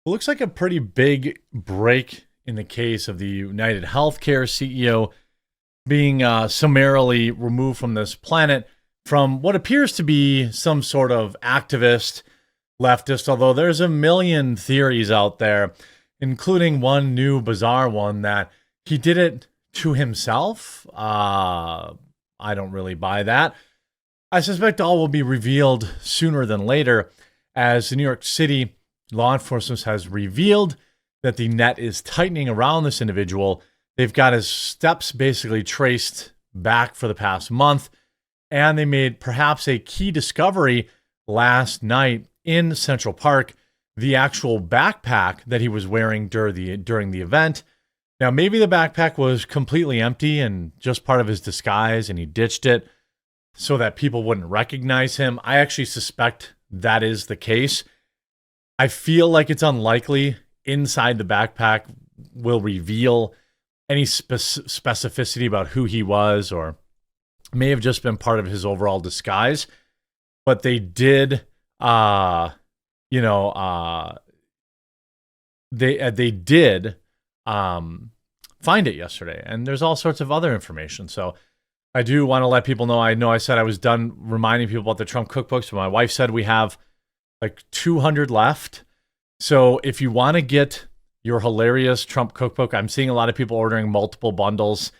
It looks like a pretty big break in the case of the United Healthcare CEO being summarily removed from this planet from what appears to be some sort of activist leftist, although there's a million theories out there, including one new bizarre one that he did it to himself. I don't really buy that. I suspect all will be revealed sooner than later, as the New York City law enforcement has revealed that the net is tightening around this individual. They've got his steps basically traced back for the past month, and they made perhaps a key discovery last night in Central Park, the actual backpack that he was wearing during the event. Now, maybe the backpack was completely empty and just part of his disguise, and he ditched it so that people wouldn't recognize him. I actually suspect that is the case. I feel like it's unlikely inside the backpack will reveal any specificity about who he was, or may have just been part of his overall disguise. But they did, they did find it yesterday, and there's all sorts of other information. So I do want to let people know. I know I said I was done reminding people about the Trump cookbooks, but my wife said we have like 200 left. So if you want to get your hilarious Trump cookbook, I'm seeing a lot of people ordering multiple bundles.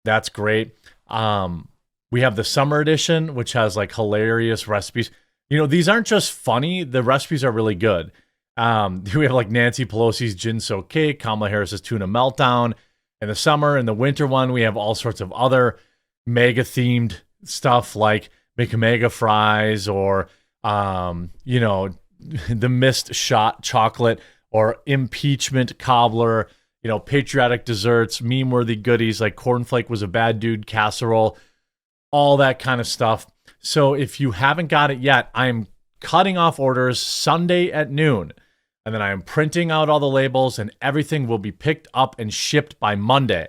That's great. We have the summer edition, which has like hilarious recipes. These aren't just funny. The recipes are really good. We have like Nancy Pelosi's gin soaked cake, Kamala Harris's tuna meltdown in the summer. In the winter one, we have all sorts of other mega themed stuff like make mega fries, or the mist shot chocolate, or impeachment cobbler, patriotic desserts, meme worthy goodies like cornflake was a bad dude casserole, all that kind of stuff. So if you haven't got it yet, I'm cutting off orders Sunday at noon, and then I am printing out all the labels, and everything will be picked up and shipped by Monday.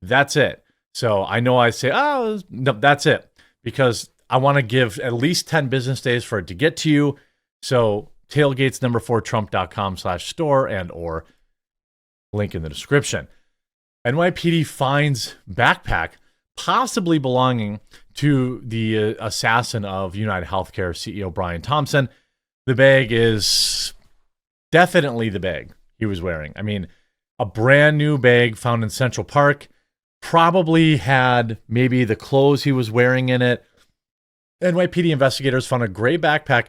That's it. So I know I say, oh, no, that's it, because I want to give at least 10 business days for it to get to you. So tailgatesnumber4trump.com/store and or link in the description. NYPD finds backpack possibly belonging to the assassin of United Healthcare CEO Brian Thompson. The bag is definitely the bag he was wearing. I mean, a brand new bag found in Central Park probably had maybe the clothes he was wearing in it. NYPD investigators found a gray backpack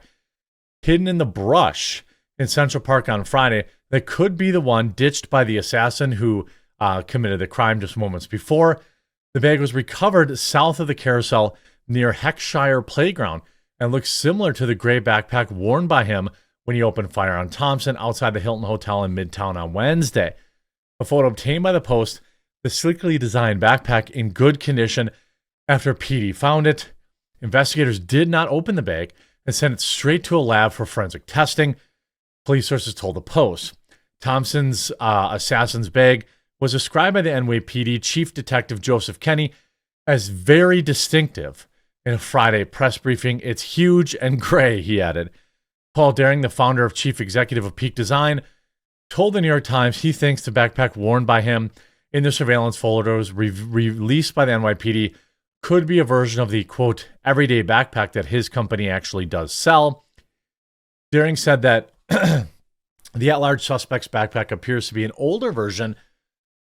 hidden in the brush in Central Park on Friday that could be the one ditched by the assassin who committed the crime just moments before. The bag was recovered south of the carousel near Heckshire Playground and looks similar to the gray backpack worn by him when he opened fire on Thompson outside the Hilton Hotel in Midtown on Wednesday. A photo obtained by the Post, the sleekly designed backpack in good condition after PD found it. Investigators did not open the bag and sent it straight to a lab for forensic testing, police sources told the Post. Thompson's assassin's bag was described by the NYPD Chief Detective Joseph Kenney as very distinctive in a Friday press briefing. It's huge and gray, he added. Paul Daring, the founder of chief executive of Peak Design, told the New York Times he thinks the backpack worn by him in the surveillance photos released by the NYPD could be a version of the, quote, everyday backpack that his company actually does sell. Daring said that the at-large suspect's backpack appears to be an older version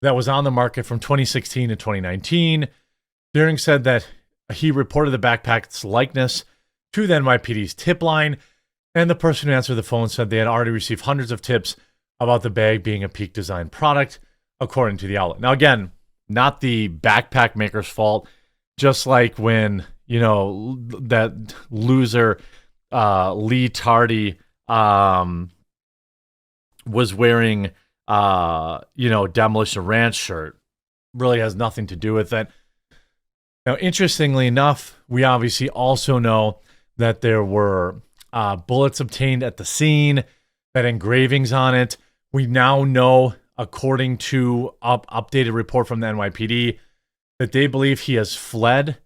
that was on the market from 2016 to 2019. Daring said that he reported the backpack's likeness to the NYPD's tip line, and the person who answered the phone said they had already received hundreds of tips about the bag being a Peak Design product, according to the outlet. Now, again, not the backpack maker's fault, just like when, that loser Lee Tardy was wearing Demolition Ranch shirt. Really has nothing to do with it. Now, interestingly enough, we obviously also know that there were bullets obtained at the scene, that engravings on it. We now know, according to updated report from the NYPD, that they believe he has fled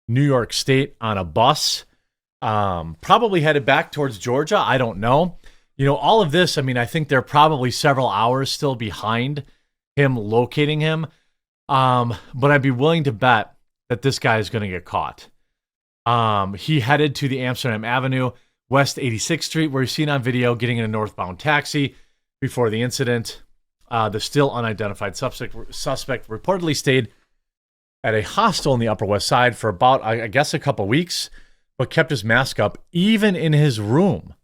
New York State on a bus, probably headed back towards Georgia. I don't know. all of this, I mean, I think they're probably several hours still behind him locating him. But I'd be willing to bet that this guy is going to get caught. He headed to the Amsterdam Avenue, West 86th Street, where he's seen on video getting in a northbound taxi before the incident. The still unidentified suspect reportedly stayed at a hostel in the Upper West Side for about, I guess, a couple weeks, but kept his mask up even in his room,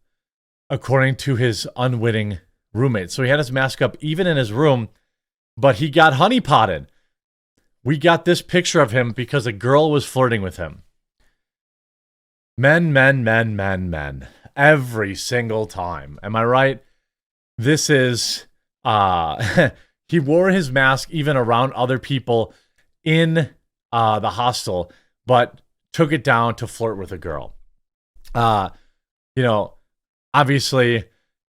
according to his unwitting roommate. So he had his mask up even in his room, but he got honeypotted. We got this picture of him because a girl was flirting with him. Men. Every single time. Am I right? This is, he wore his mask even around other people in the hostel, but took it down to flirt with a girl. Obviously,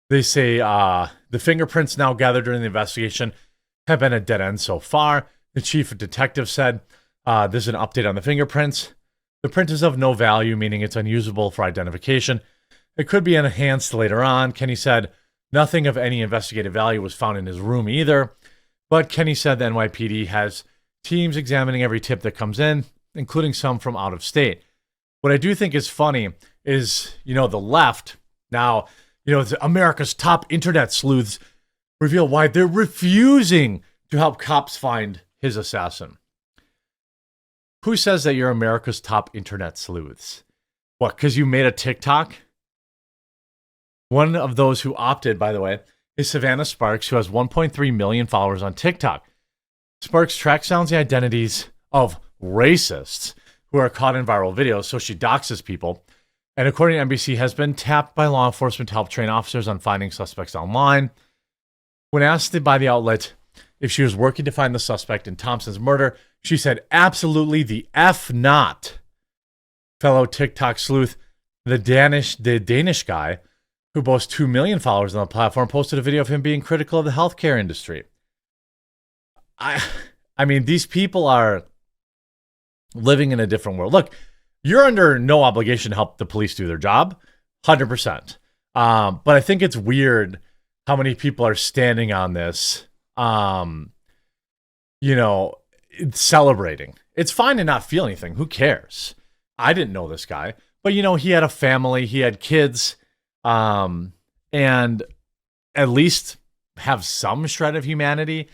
they say the fingerprints now gathered during the investigation have been a dead end so far. The chief of detectives said, this is an update on the fingerprints. The print is of no value, meaning it's unusable for identification. It could be enhanced later on. Kenny said nothing of any investigative value was found in his room either. But Kenny said the NYPD has teams examining every tip that comes in, including some from out of state. What I do think is funny is, the left, now, America's top internet sleuths reveal why they're refusing to help cops find his assassin. Who says that you're America's top internet sleuths? What, because you made a TikTok? One of those who opted, by the way, is Savannah Sparks, who has 1.3 million followers on TikTok. Sparks tracks down the identities of racists who are caught in viral videos, so she doxes people. And according to NBC, has been tapped by law enforcement to help train officers on finding suspects online. When asked by the outlet if she was working to find the suspect in Thompson's murder, she said, absolutely the F not. Fellow TikTok sleuth, the Danish guy, who boasts 2 million followers on the platform, posted a video of him being critical of the healthcare industry. I mean, these people are living in a different world. Look, you're under no obligation to help the police do their job, 100%. But I think it's weird how many people are standing on this, celebrating. It's fine to not feel anything. Who cares? I didn't know this guy, but he had a family, he had kids, and at least have some shred of humanity.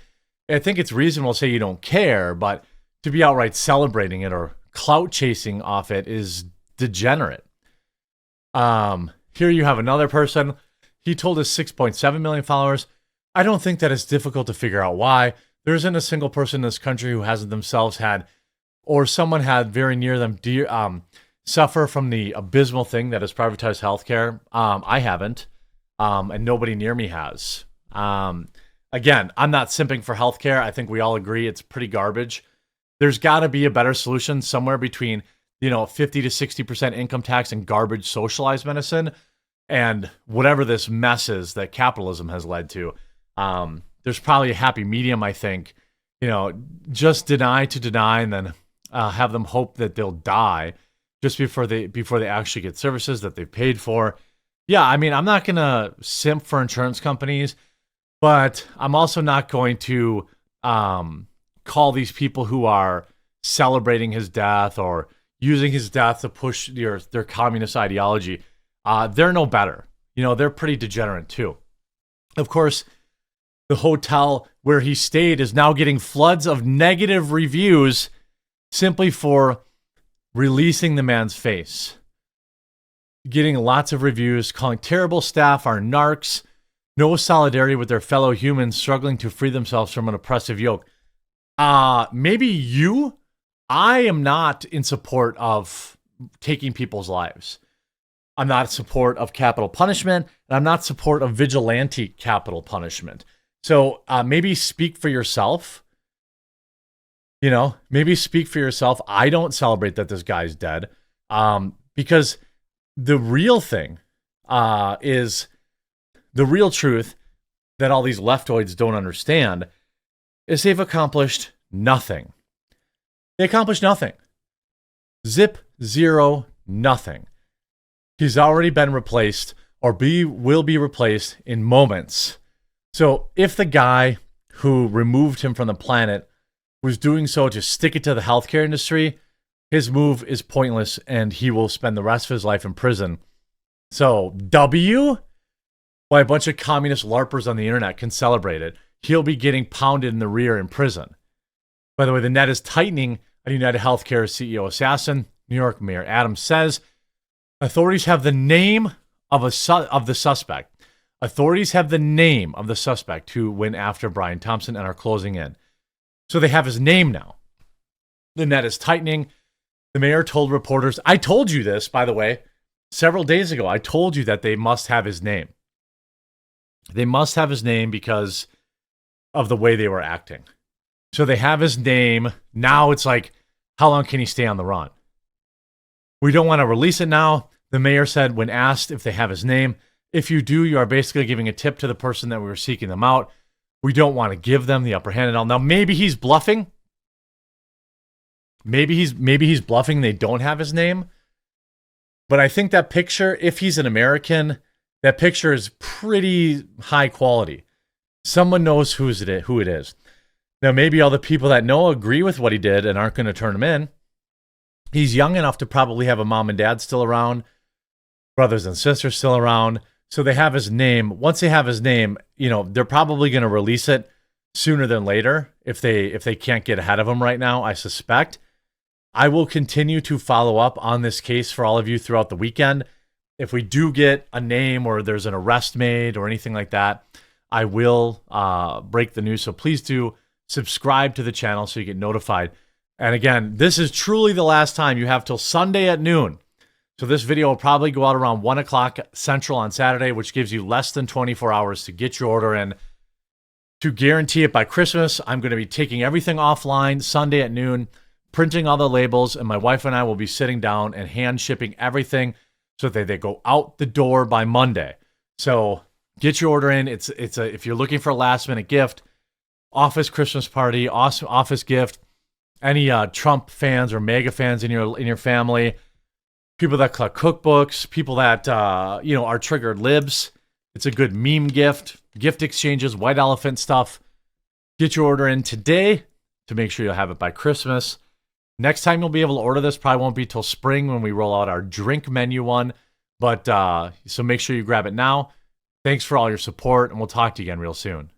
I think it's reasonable to say you don't care, but to be outright celebrating it or clout chasing off it is degenerate. Here you have another person. He told his 6.7 million followers, I don't think that it's difficult to figure out why. There isn't a single person in this country who hasn't themselves had, or someone had very near them, suffer from the abysmal thing that is privatized healthcare. I haven't, and nobody near me has. Again, I'm not simping for healthcare. I think we all agree it's pretty garbage. There's got to be a better solution somewhere between, 50 to 60% income tax and garbage socialized medicine and whatever this mess is that capitalism has led to. There's probably a happy medium, I think. Just deny and then have them hope that they'll die just before they actually get services that they've paid for. Yeah, I mean, I'm not going to simp for insurance companies, but I'm also not going to call these people who are celebrating his death or using his death to push their communist ideology. They're no better. They're pretty degenerate too. Of course, the hotel where he stayed is now getting floods of negative reviews simply for releasing the man's face. Getting lots of reviews calling terrible staff are narcs, no solidarity with their fellow humans struggling to free themselves from an oppressive yoke. Maybe you? I am not in support of taking people's lives. I'm not in support of capital punishment, and I'm not in support of vigilante capital punishment. So maybe speak for yourself. Maybe speak for yourself. I don't celebrate that this guy's dead, because the real thing is the real truth that all these leftoids don't understand is they've accomplished nothing. They accomplished nothing. Zip, zero, nothing. He's already been replaced or B will be replaced in moments. So if the guy who removed him from the planet was doing so to stick it to the healthcare industry, his move is pointless and he will spend the rest of his life in prison. So W, why a bunch of communist LARPers on the internet can celebrate it. He'll be getting pounded in the rear in prison. By the way, the net is tightening on United Healthcare CEO assassin. New York Mayor Adams says authorities have the name of the suspect. Authorities have the name of the suspect who went after Brian Thompson and are closing in. So they have his name now. The net is tightening. The mayor told reporters, I told you this, by the way, several days ago. I told you that they must have his name. They must have his name because of the way they were acting. So they have his name. Now it's like, how long can he stay on the run? We don't want to release it now. The mayor said when asked if they have his name, if you do, you are basically giving a tip to the person that we were seeking them out. We don't want to give them the upper hand at all. Now, maybe he's bluffing. Maybe he's bluffing. They don't have his name. But I think that picture, if he's an American, that picture is pretty high quality. Someone knows who it is. Now, maybe all the people that know agree with what he did and aren't going to turn him in. He's young enough to probably have a mom and dad still around, brothers and sisters still around. So they have his name. Once they have his name, they're probably going to release it sooner than later if they can't get ahead of him right now, I suspect. I will continue to follow up on this case for all of you throughout the weekend. If we do get a name or there's an arrest made or anything like that, I will break the news. So please do subscribe to the channel so you get notified. And again, this is truly the last time. You have till Sunday at noon. So this video will probably go out around 1 o'clock Central on Saturday, which gives you less than 24 hours to get your order in. To guarantee it by Christmas, I'm going to be taking everything offline Sunday at noon, printing all the labels, and my wife and I will be sitting down and hand shipping everything so that they go out the door by Monday. So get your order in. If you're looking for a last minute gift, office Christmas party, office gift, any Trump fans or MAGA fans in your family, people that collect cookbooks, people that are triggered libs. It's a good meme gift exchanges, white elephant stuff. Get your order in today to make sure you'll have it by Christmas. Next time you'll be able to order this probably won't be till spring when we roll out our drink menu one. But so make sure you grab it now. Thanks for all your support, and we'll talk to you again real soon.